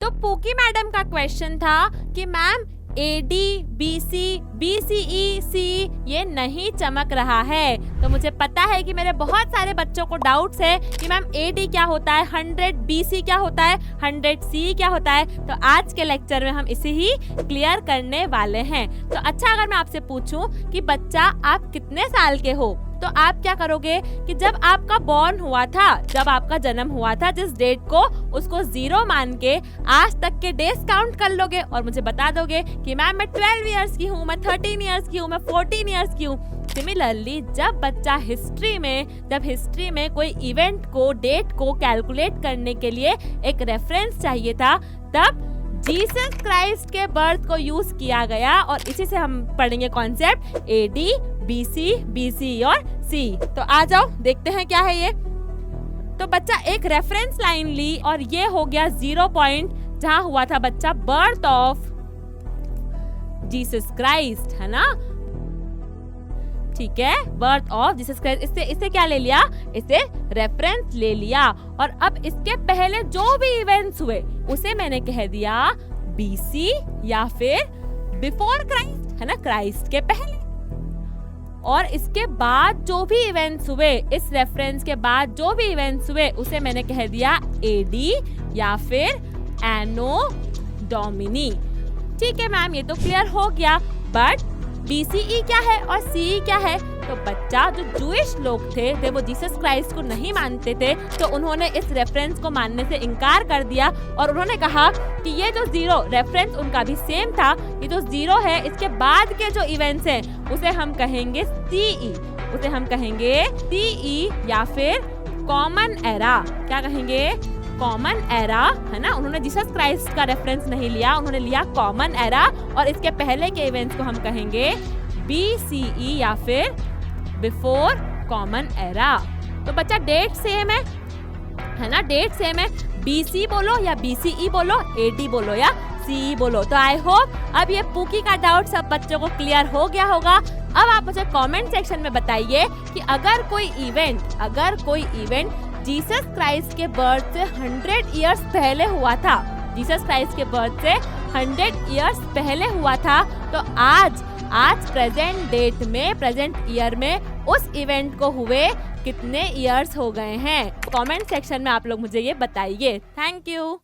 तो pookie madam का question था कि ma'am AD, BC, BCE, C ये नहीं चमक रहा है। तो मुझे पता है कि मेरे बहुत सारे बच्चों को डाउट्स है कि मैम AD क्या होता है, 100 BC क्या होता है, 100 C क्या होता है। तो आज के लेक्चर में हम इसे ही क्लियर करने वाले हैं। तो अच्छा, अगर मैं आपसे पूछूं कि बच्चा आप कितने साल के हो, तो आप क्या करोगे कि जब आपका बॉर्न हुआ था, जब आपका जन्म हुआ था, जिस डेट को, उसको 0 मान के आज तक के डेज काउंट कर लोगे और मुझे बता दोगे कि मैम मैं 12 इयर्स की हूँ, मैं 13 इयर्स की हूँ, मैं 14 इयर्स की हूँ। सिमिलरली जब बच्चा हिस्ट्री में कोई इवेंट को, डेट को कैलकुलेट करने के लिए एक रेफरेंस चाहिए था, तब जीसस क्राइस्ट के बर्थ को यूज किया गया और इसी से हम पढ़ेंगे कॉन्सेप्ट AD, BC, BC और C। तो आ जाओ देखते हैं क्या है ये। तो बच्चा एक रेफरेंस लाइन ली और ये हो गया 0 पॉइंट जहां हुआ था बच्चा बर्थ ऑफ जीसस क्राइस्ट, है ना। ठीक है, बर्थ ऑफ जीसस क्राइस्ट, इससे क्या ले लिया, इसे रेफरेंस ले लिया। और अब इसके पहले जो भी इवेंट्स हुए उसे मैंने कह दिया BC या फिर बिफोर क्राइस्ट, है ना, क्राइस्ट के पहले। और इसके बाद जो भी इवेंट्स हुए, इस रेफरेंस के बाद जो भी इवेंट्स हुए उसे मैंने कह दिया AD या फिर एनो डोमिनी। ठीक है मैम, ये तो क्लियर हो गया। बट BCE क्या है और CE क्या है? तो बच्चा, जो जूइश लोग थे वो जीसस क्राइस्ट को नहीं मानते थे, तो उन्होंने इस रेफरेंस को मानने से इनकार कर दिया और उन्होंने कहा कि ये जो 0 रेफरेंस उनका भी सेम था, ये जो 0 है इसके बाद के जो इवेंट्स हैं उसे हम कहेंगे CE, उसे हम कहेंगे CE या फिर कॉमन एरा। क्या कहेंगे? कॉमन एरा, है ना। उन्होंने जीसस क्राइस्ट का रेफरेंस नहीं लिया, उन्होंने लिया कॉमन एरा और इसके पहले के इवेंट्स को हम कहेंगे BCE या फिर बिफोर कॉमन एरा। तो बच्चा डेट सेम है ना, डेट सेम है। BC बोलो या BCE बोलो, AD बोलो या CE बोलो। तो आई होप अब ये पूकी का डाउट सब बच्चों को क्लियर हो गया होगा। अब आप मुझे कमेंट सेक्शन में बताइए कि अगर कोई इवेंट जीसस क्राइस्ट के बर्थ से 100 इयर्स पहले हुआ था, जीसस क्राइस्ट के बर्थ से 100 इयर्स पहले हुआ था, तो आज प्रेजेंट डेट में, प्रेजेंट ईयर में उस इवेंट को हुए कितने इयर्स हो गए हैं? कमेंट सेक्शन में आप लोग मुझे ये बताइए। Thank you.